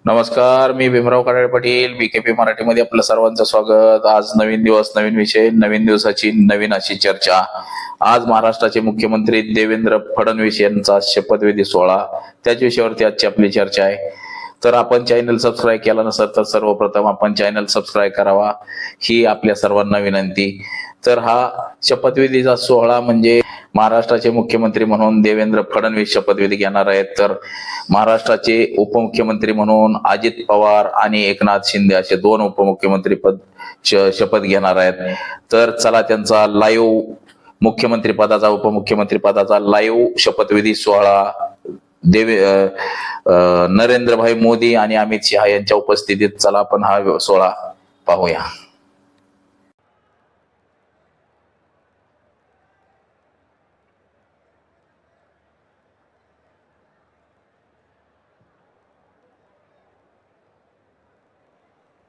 नमस्कार, मी भीमराव कराड पाटील, बीकेपी मराठीमध्ये आपलं सर्वांचं स्वागत. आज नवीन दिवस, नवीन विषय, नवीन दिवसाची नवीन अशी चर्चा. आज महाराष्ट्राचे मुख्यमंत्री देवेंद्र फडणवीस यांचा शपथविधी सोहळा, त्याच विषयावरती आजची आपली चर्चा आहे. तर आपण चॅनल सबस्क्राईब केला नसेल तर सर्वप्रथम आपण चॅनल सबस्क्राईब करावा, ही आपल्या सर्वांना विनंती. तर हा शपथविधीचा सोहळा म्हणजे महाराष्ट्राचे मुख्यमंत्री म्हणून देवेंद्र फडणवीस शपथविधी घेणार आहेत. तर महाराष्ट्राचे उपमुख्यमंत्री म्हणून अजित पवार आणि एकनाथ शिंदे असे दोन उपमुख्यमंत्री पद शपथ घेणार आहेत. तर चला त्यांचा लाईव्ह मुख्यमंत्री पदाचा उपमुख्यमंत्री पदाचा लाईव्ह शपथविधी सोहळा नरेंद्रभाई मोदी आणि अमित शहा यांच्या उपस्थितीत चला आपण हा सोहळा पाहूया.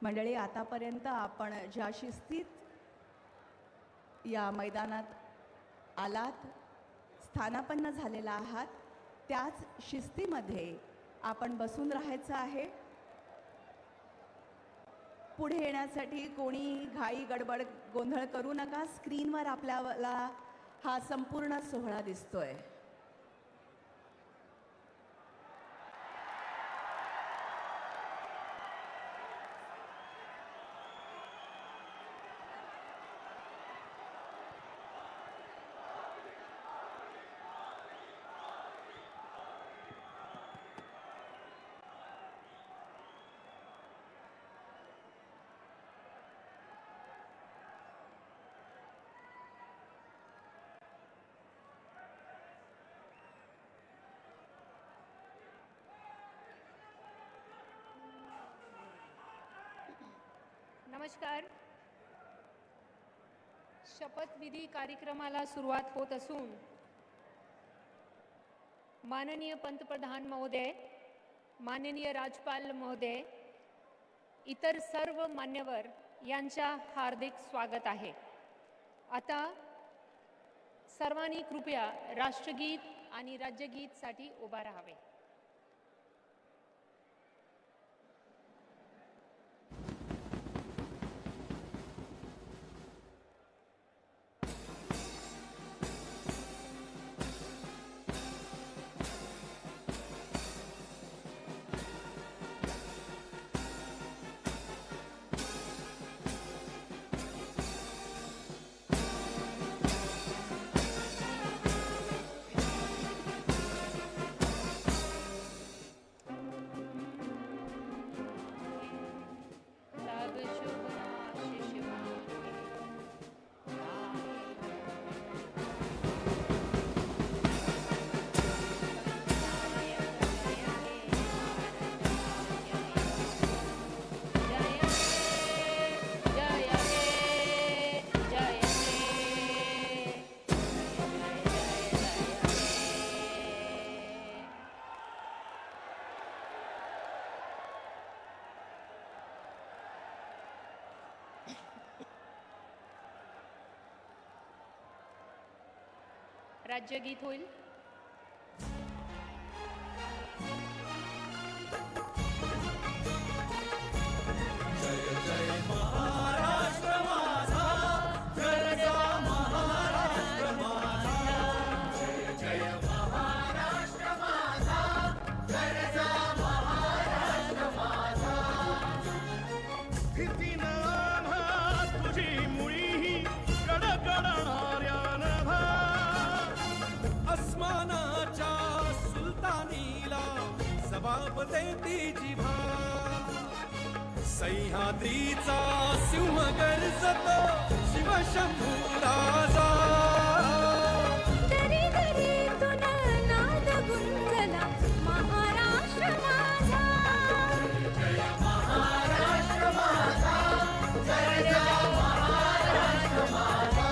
मंडळी, आतापर्यंत आपण ज्या शिस्तीत या मैदानात आलात, स्थानापन्न झालेला आहात, त्याच शिस्तीमध्ये आपण बसून राहायचं आहे. पुढे येण्यासाठी कोणी घाई गडबड गोंधळ करू नका. स्क्रीनवर आपल्याला हा संपूर्ण सोहळा दिसतोय. नमस्कार. शपथविधी कार्यक्रमाला सुरुवात होत असून माननीय पंतप्रधान महोदय, माननीय राज्यपाल महोदय, इतर सर्व मान्यवर यांच्या हार्दिक स्वागत आहे. आता सर्वांनी कृपया राष्ट्रगीत आणि राज्यगीतसाठी उभा राहावे. राज्यगीत होईल. सह्याद्रीचा सिंह गर्जतो शिवशंभू राजा. दरी दरीतून नाद गुंजला महाराष्ट्र माझा. जय महाराष्ट्र माझा, जय महाराष्ट्र माझा.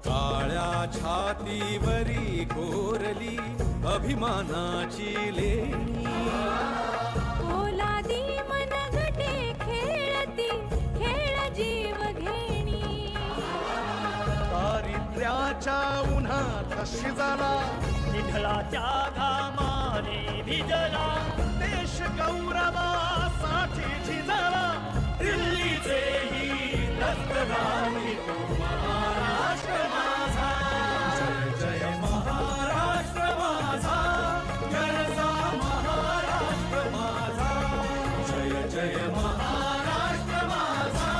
काळ्या छातीवरी कोरली अभिमानाची लेणी. ओलादी मनगटे खेळती खेळ जीव घेणी. दारिद्र्याच्या उन्हात शिजला, विठ्ठलाच्या घामाने भिजला. देश गौरवासाठी झिजला दिल्लीचेही दत्तराणी तो महाराष्ट्र माझा जय जय महाराष्ट्र माझा गरजा महाराष्ट्र माझा जय जय महाराष्ट्र माझा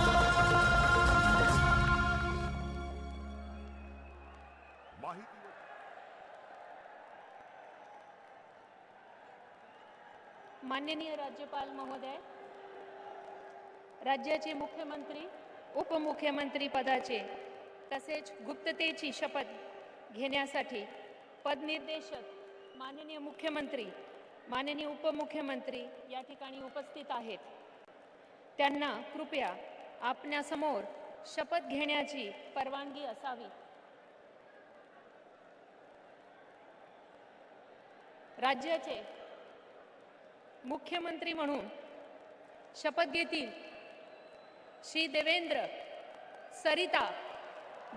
माननीय राज्यपाल महोदय, राज्याचे मुख्यमंत्री उपमुख्यमंत्री पदाचे तसेच गुप्ततेची शपथ घेण्यासाठी पदनिर्देशक माननीय मुख्यमंत्री माननीय उपमुख्यमंत्री या ठिकाणी उपस्थित आहेत. त्यांना कृपया आपणासमोर शपथ घेण्याची परवानगी असावी. राज्याचे मुख्यमंत्री म्हणून शपथ घेतील श्री देवेंद्र सरिता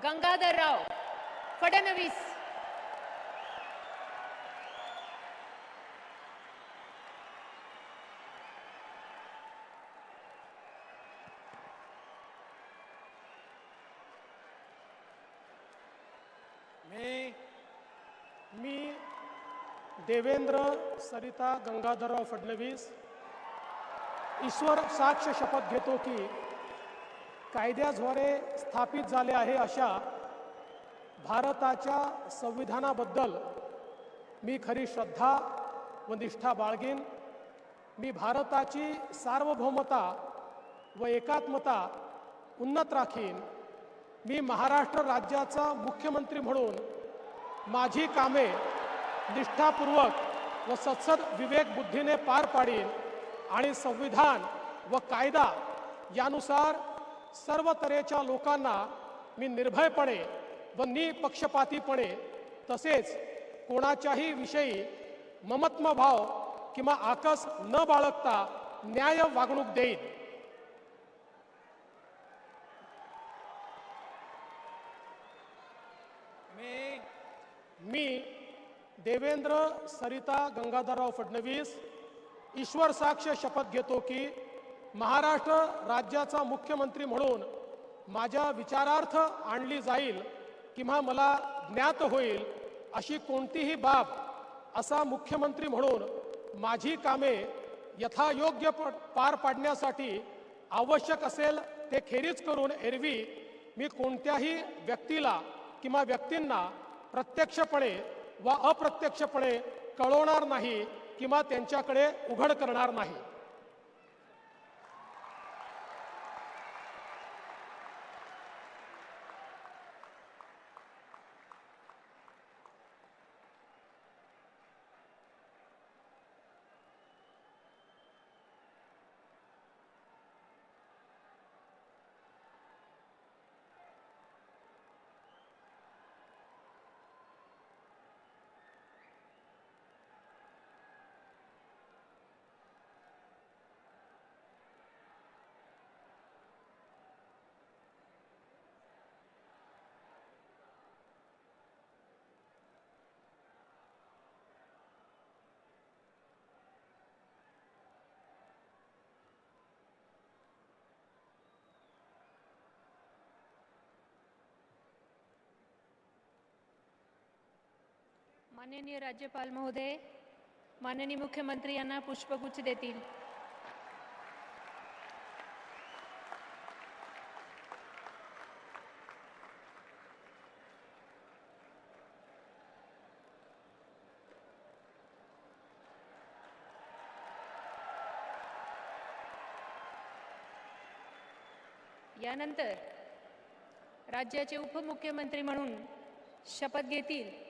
गंगाधरराव फडणवीस. मी देवेंद्र सरिता गंगाधरराव फडणवीस ईश्वर साक्ष शपथ घेतो की कायद्याद्वारे स्थापित झाले आहे अशा भारताच्या संविधानाबद्दल मी खरी श्रद्धा व निष्ठा बाळगेन. मी भारताची सार्वभौमता व एकात्मता उन्नत राखीन. मी महाराष्ट्र राज्याचा मुख्यमंत्री म्हणून माझी कामे निष्ठापूर्वक व सत्सद विवेक बुद्धीने पार पाडीन आणि संविधान व कायदा यानुसार सर्व तऱ्हेच्या लोकांना मी निर्भयपणे व निपक्षपातीपणे तसेच कोणाच्याही विषयी ममत्वभाव किंवा आकस न बाळगता न्याय वागणूक देईन. मी देवेंद्र सरिता गंगाधरराव फडणवीस ईश्वर साक्ष शपथ घेतो की महाराष्ट्र राज्याचा मुख्यमंत्री म्हणून माझ्या विचारार्थ आणली जाईल किंवा मला ज्ञात होईल अशी कोणतीही बाब असा मुख्यमंत्री म्हणून माझी कामे यथायोग्य पार पाडण्यासाठी आवश्यक असेल ते खेरीज करून एरवी मी कोणत्याही व्यक्तीला किंवा व्यक्तींना प्रत्यक्षपणे व अप्रत्यक्षपणे कळवणार नाही किंवा त्यांच्याकडे उघड करणार नाही. माननीय राज्यपाल महोदय, माननीय मुख्यमंत्री यांना पुष्पगुच्छ देतील. यानंतर राज्याचे उपमुख्यमंत्री म्हणून शपथ घेतील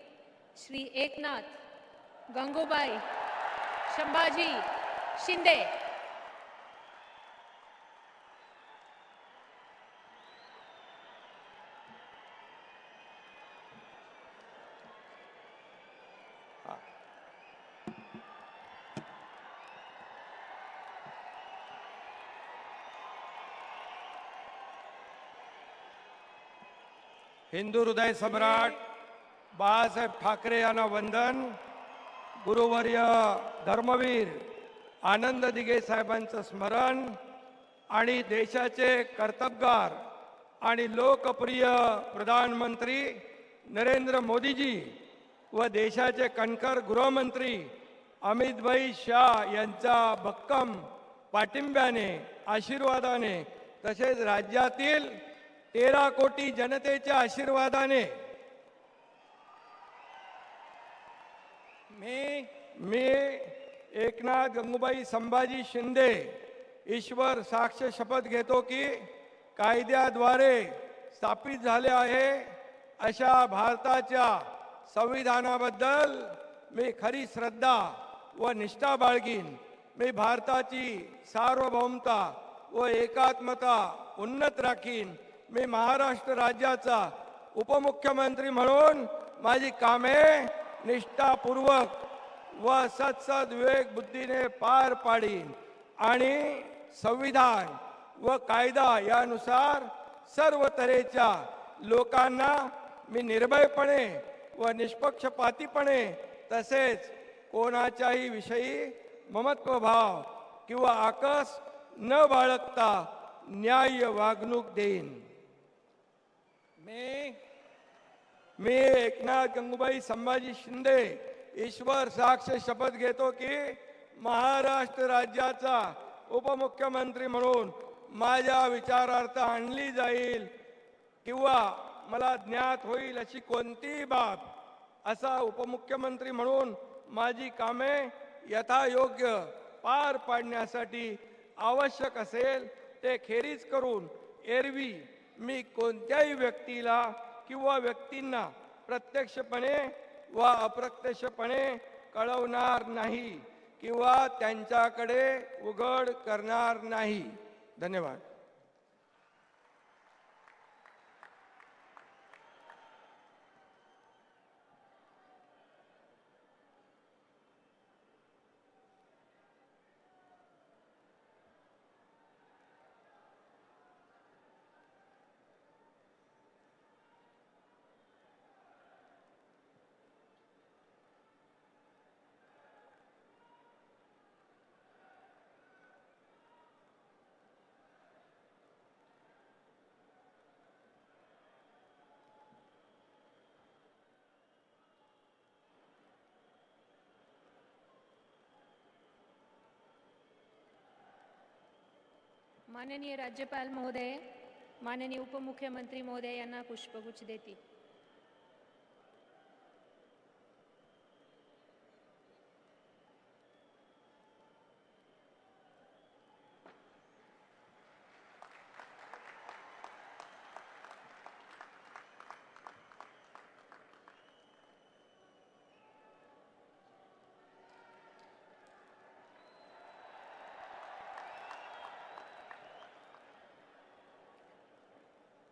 श्री एकनाथ गंगूबाई संभाजी शिंदे. हिंदू हृदय सम्राट बाळासाहेब ठाकरे यांना वंदन. गुरुवर्य धर्मवीर आनंद दिघे साहेबांचं स्मरण आणि देशाचे कर्तबगार आणि लोकप्रिय प्रधानमंत्री नरेंद्र मोदीजी व देशाचे कणखर गृहमंत्री अमितभाई शाह यांच्या भक्कम पाठिंब्याने आशीर्वादाने तसेच राज्यातील 13 कोटी जनतेच्या आशीर्वादाने मी एकनाथ गंगूबाई संभाजी शिंदे ईश्वर साक्ष शपथ घेतो की कायद्याद्वारे स्थापित झाले आहे अशा भारताच्या संविधानाबद्दल मी खरी श्रद्धा व निष्ठा बाळगीन. मी भारताची सार्वभौमता व एकात्मता उन्नत राखीन. मी महाराष्ट्र राज्याचा उपमुख्यमंत्री म्हणून माझी कामे निष्ठापूर्वक व सत्सद विवेक बुद्धीने पार पाडीन आणि संविधान व कायदा यानुसार सर्व तऱ्हेच्या लोकांना मी निर्भयपणे व निष्पक्षपातीपणे तसेच कोणाच्याही विषयी ममत्वभाव किंवा आकस न बाळगता न्याय्य वागणूक देईन. मी एकनाथ गंगूबाई संभाजी शिंदे ईश्वर साक्ष शपथ घेतो की महाराष्ट्र राज्याचा उपमुख्यमंत्री म्हणून माझ्या विचारार्थ आणली जाईल किंवा मला ज्ञात होईल अशी कोणतीही बाब असा उपमुख्यमंत्री म्हणून माझी कामे यथायोग्य पार पाडण्यासाठी आवश्यक असेल ते खेरीज करून एरवी मी कोणत्याही व्यक्तीला किंवा व्यक्तींना प्रत्यक्षपणे व अप्रत्यक्षपणे कळवणार नाही किंवा त्यांच्याकडे उघड करणार नाही. धन्यवाद. माननीय राज्यपाल महोदय, माननीय उपमुख्यमंत्री महोदय यांना पुष्पगुच्छ देतील.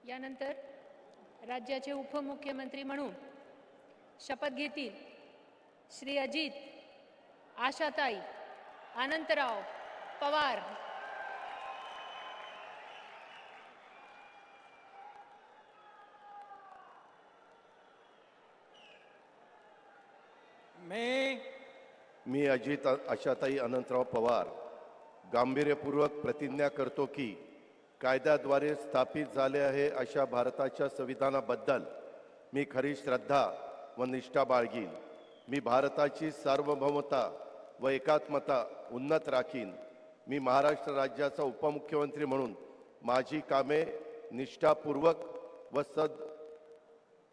यानंतर राज्याचे उपमुख्यमंत्री म्हणून शपथ घेतील श्री अजित आशाताई अनंतराव पवार. मी अजित आशाताई अनंतराव पवार गांभीर्यपूर्वक प्रतिज्ञा करतो की कायद्याद्वारे स्थापित झाले आहे अशा भारताच्या संविधानाबद्दल मी खरी श्रद्धा व निष्ठा बाळगीन. मी भारताची सार्वभौमता व एकात्मता उन्नत राखीन. मी महाराष्ट्र राज्याचा उपमुख्यमंत्री म्हणून माझी कामे निष्ठापूर्वक व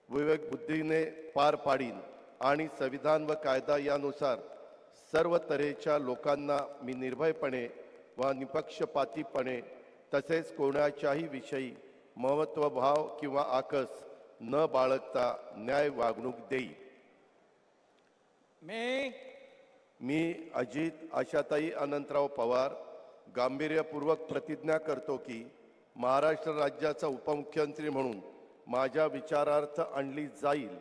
विवेक बुद्धीने पार पाडीन आणि संविधान व कायदा यानुसार सर्व तऱ्हेच्या लोकांना मी निर्भयपणे व निपक्षपातीपणे तसेच कोणाच्याही विषयी महत्वभाव किंवा आकस न बाळगता न्याय वागणूक देईल. मी अजित आशाताई अनंतराव पवार गांभीर्यपूर्वक प्रतिज्ञा करतो की महाराष्ट्र राज्याचा उपमुख्यमंत्री म्हणून माझ्या विचारार्थ आणली जाईल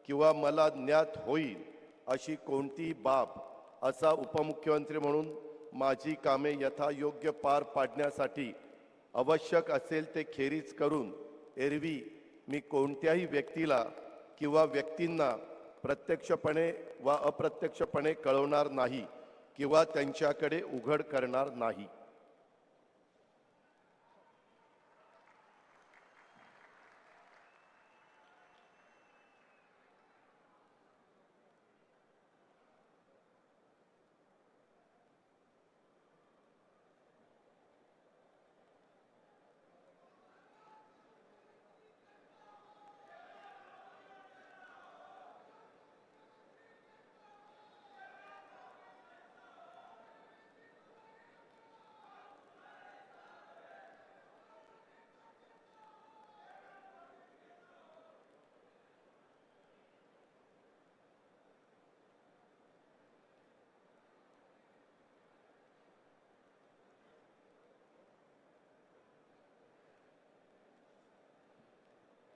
किंवा मला ज्ञात होईल अशी कोणतीही बाब असा उपमुख्यमंत्री म्हणून माझी कामे यथायोग्य पार पाडण्यासाठी आवश्यक असेल ते खेरीज करून एरवी मी कोणत्याही व्यक्तीला किंवा व्यक्तींना प्रत्यक्षपणे व अप्रत्यक्षपणे कळवणार नाही किंवा त्यांच्याकडे उघड करणार नाही.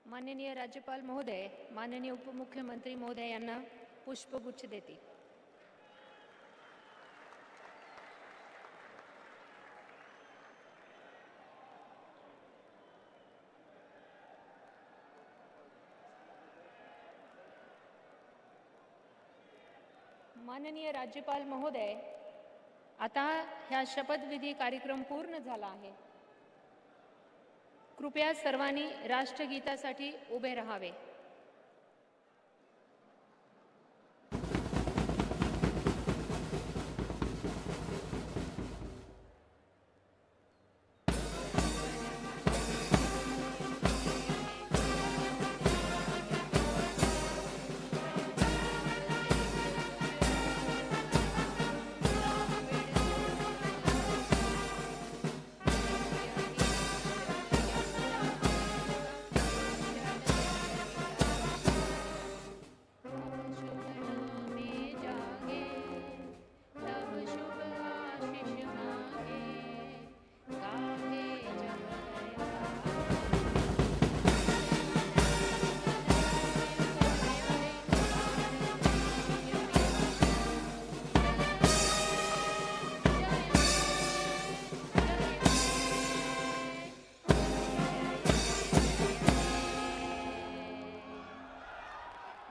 माननीय राज्यपाल महोदय माननीय उपमुख्यमंत्री महोदय यांना पुष्पगुच्छ देते. माननीय राज्यपाल महोदय, आता ह्या शपथविधी कार्यक्रम पूर्ण झाला आहे. कृपया सर्वांनी राष्ट्रगीतासाठी उभे राहावे.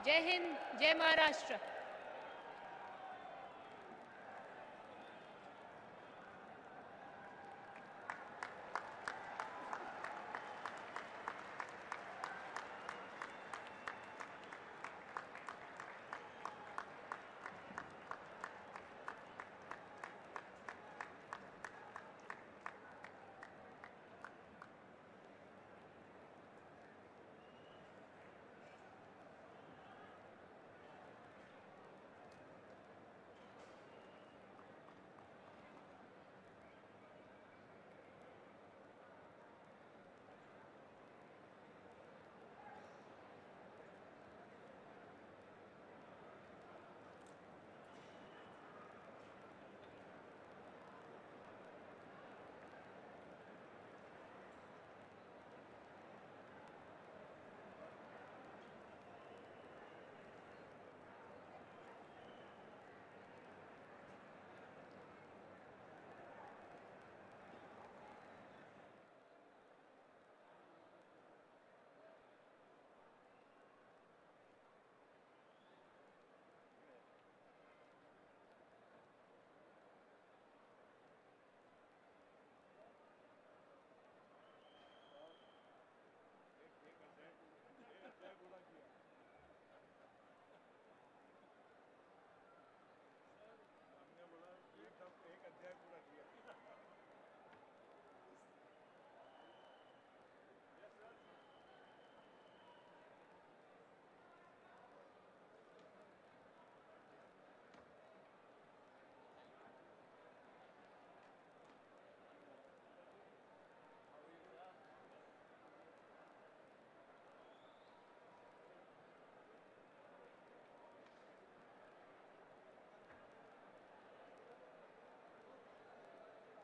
जय हिंद, जय महाराष्ट्र.